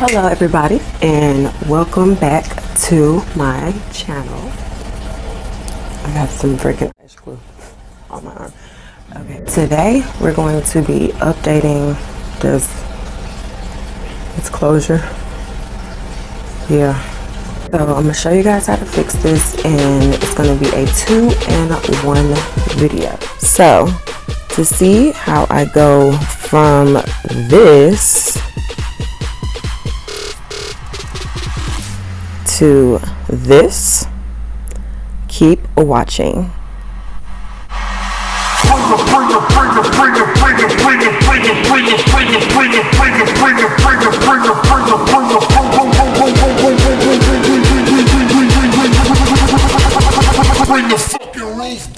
Hello everybody, and welcome back to my channel. I got some freaking glue on my arm. Okay, today we're going to be updating its closure. Yeah, so I'm gonna show you guys how to fix this, and it's gonna be a 2-in-1 video. So to see how I go from this to this, keep watching.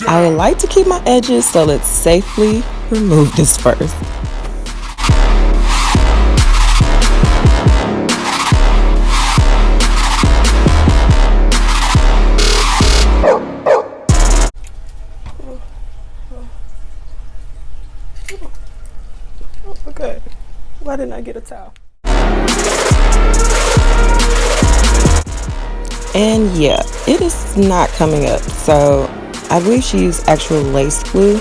I would like to keep my edges, so let's safely remove this first. Okay, why didn't I get a towel? And yeah, it is not coming up, so I believe she used actual lace glue.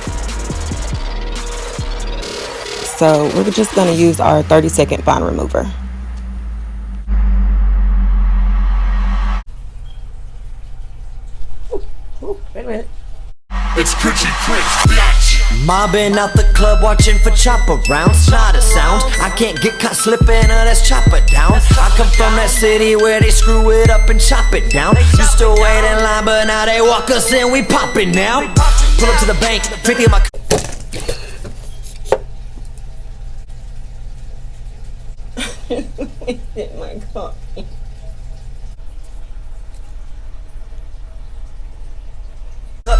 So we're just going to use our 30-second bond remover. Ooh, wait a minute. It's Coochie Prince, bitch. Mobbing out the club, watching for chopper rounds. Not a sound, I can't get caught slipping, let's chop it down. I come from that city where they screw it up and chop it down. Used to wait in line, but now they walk us in, we poppin' now. Pull up to the bank, 50 of my... My God.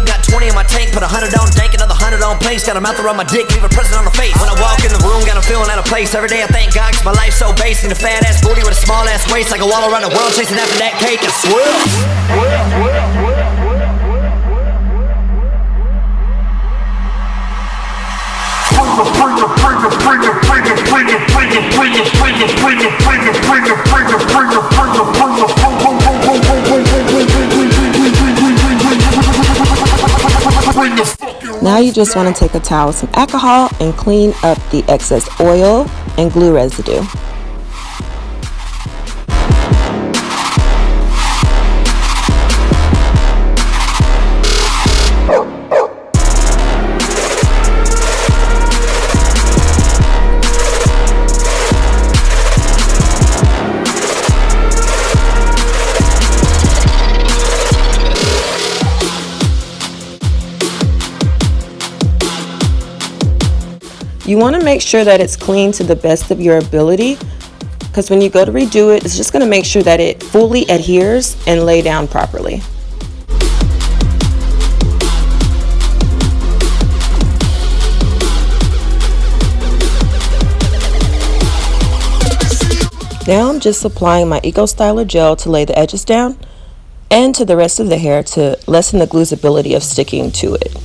Got 20 in my tank, put 100 on dank, another 100 on place. Got a mouth around my dick, leave a present on the face. When I walk in the room, got a feeling out of place. Every day I thank God, cause my life's so basic. A fat ass booty with a small ass waist, like a wall around the world, chasing after that cake, I swear. Now you just want to take a towel with some alcohol and clean up the excess oil and glue residue. You want to make sure that it's clean to the best of your ability, because when you go to redo it, it's just going to make sure that it fully adheres and lay down properly. Now I'm just applying my Eco Styler gel to lay the edges down and to the rest of the hair to lessen the glue's ability of sticking to it.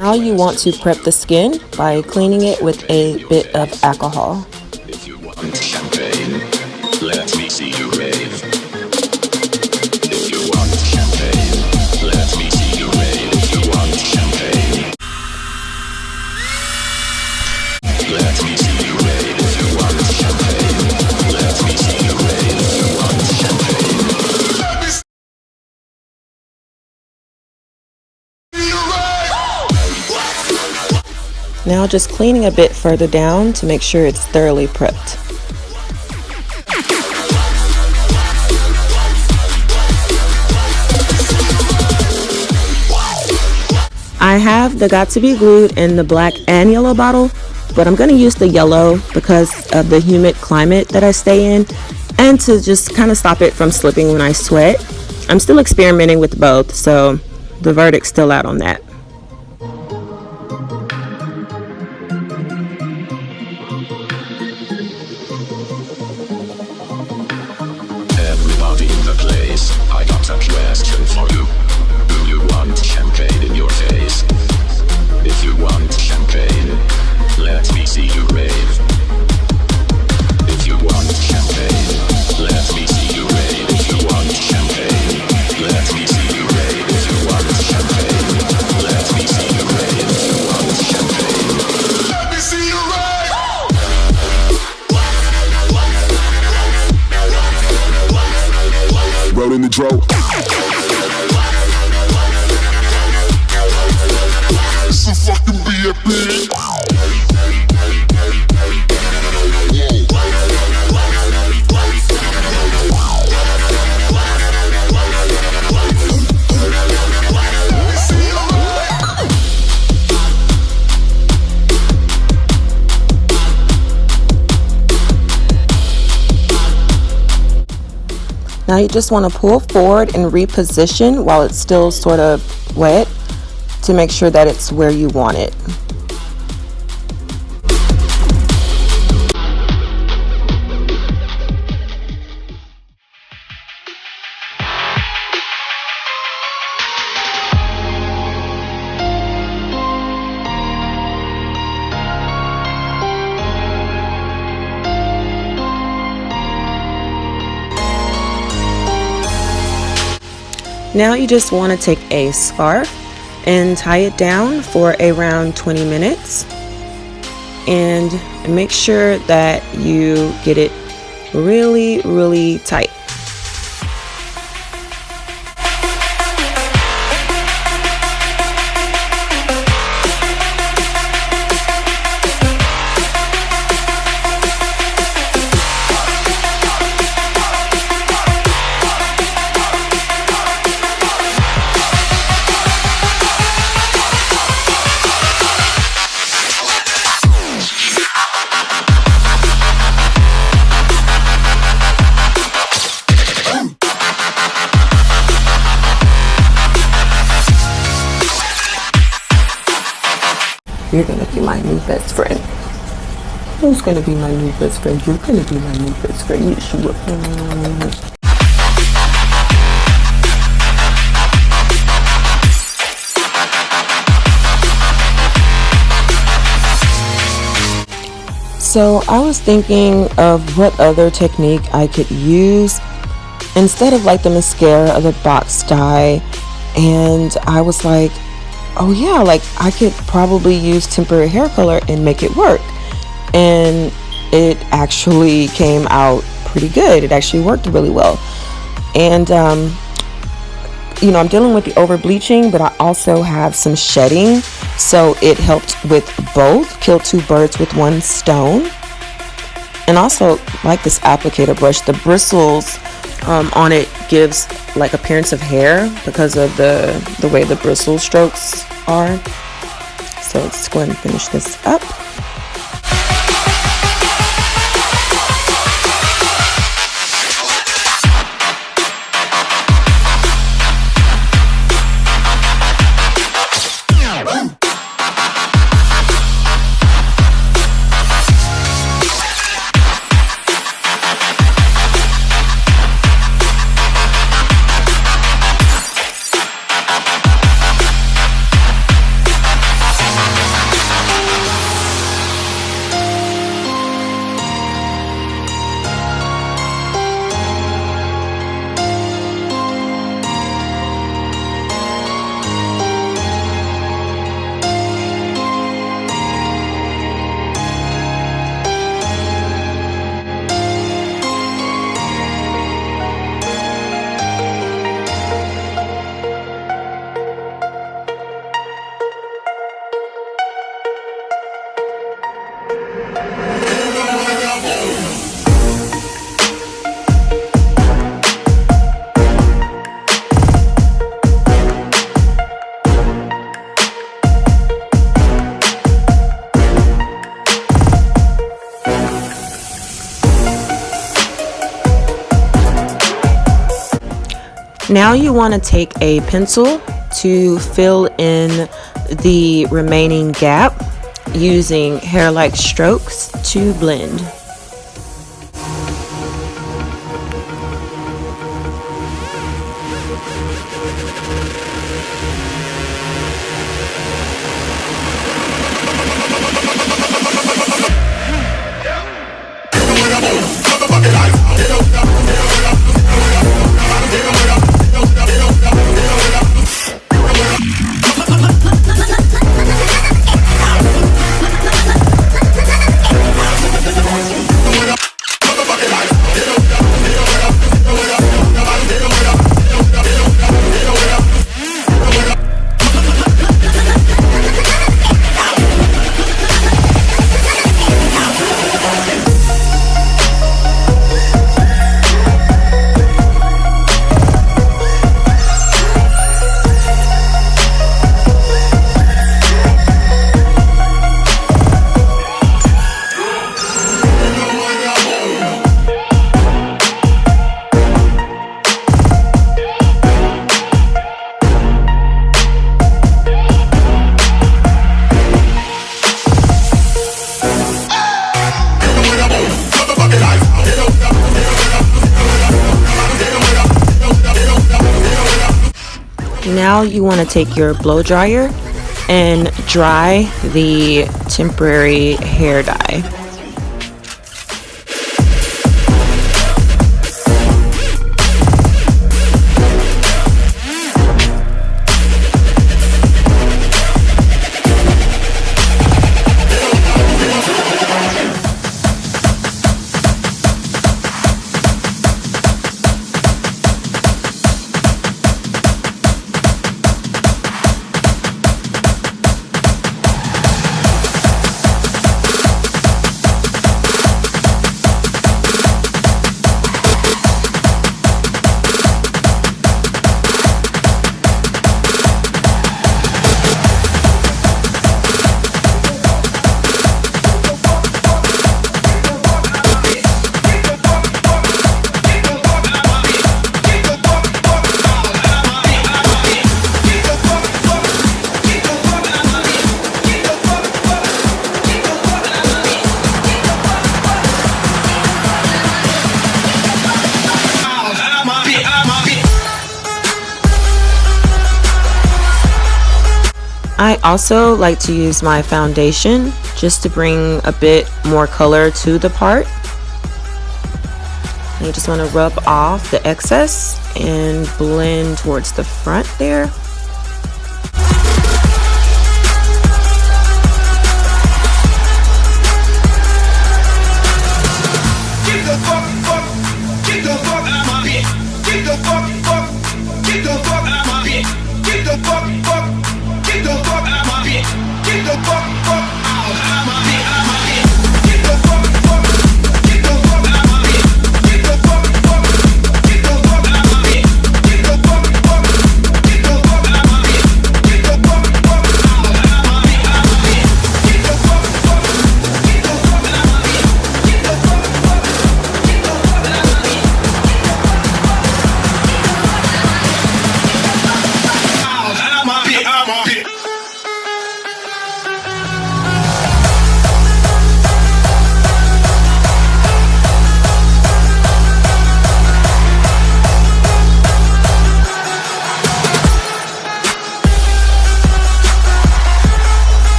Now you want to prep the skin by cleaning it with a bit of alcohol. If you want champagne, let me see you rave. If you want champagne, let me see you rave. If you want champagne, let me see you rave. If you want champagne, let me see you rave. If you want champagne. Now just cleaning a bit further down to make sure it's thoroughly prepped. I have the Got2b Glued in the black and yellow bottle, but I'm going to use the yellow because of the humid climate that I stay in, and to just kind of stop it from slipping when I sweat. I'm still experimenting with both, so the verdict's still out on that. the place. I got a question for you. Do you want champagne in your face? If you want champagne, let me see you rave. If you want champagne, let me see you rave. If you want champagne, let me see you rave. If you want champagne, let me see you rave. If you want champagne, let me see you rave. Rolling the dro. It's a fucking B.A.P. Now you just want to pull forward and reposition while it's still sort of wet to make sure that it's where you want it. Now you just want to take a scarf and tie it down for around 20 minutes and make sure that you get it really tight. You're gonna be my new best friend. Who's gonna be my new best friend? You're gonna be my new best friend. You sure? So I was thinking of what other technique I could use instead of like the mascara or the box dye, and I was like, oh yeah, like I could probably use temporary hair color and make it work. And it actually came out pretty good. It actually worked really well. And you know, I'm dealing with the over bleaching, but I also have some shedding, so it helped with both, kill two birds with one stone. And also, like this applicator brush, the bristles on it gives like appearance of hair because of the way the bristle strokes are. So let's go ahead and finish this up. Now you want to take a pencil to fill in the remaining gap using hair-like strokes to blend. Now you want to take your blow dryer and dry the temporary hair dye. I also like to use my foundation just to bring a bit more color to the part. And you just want to rub off the excess and blend towards the front there.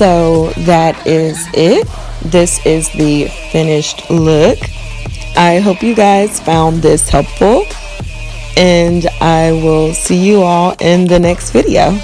So that is it. This is the finished look. I hope you guys found this helpful, and I will see you all in the next video.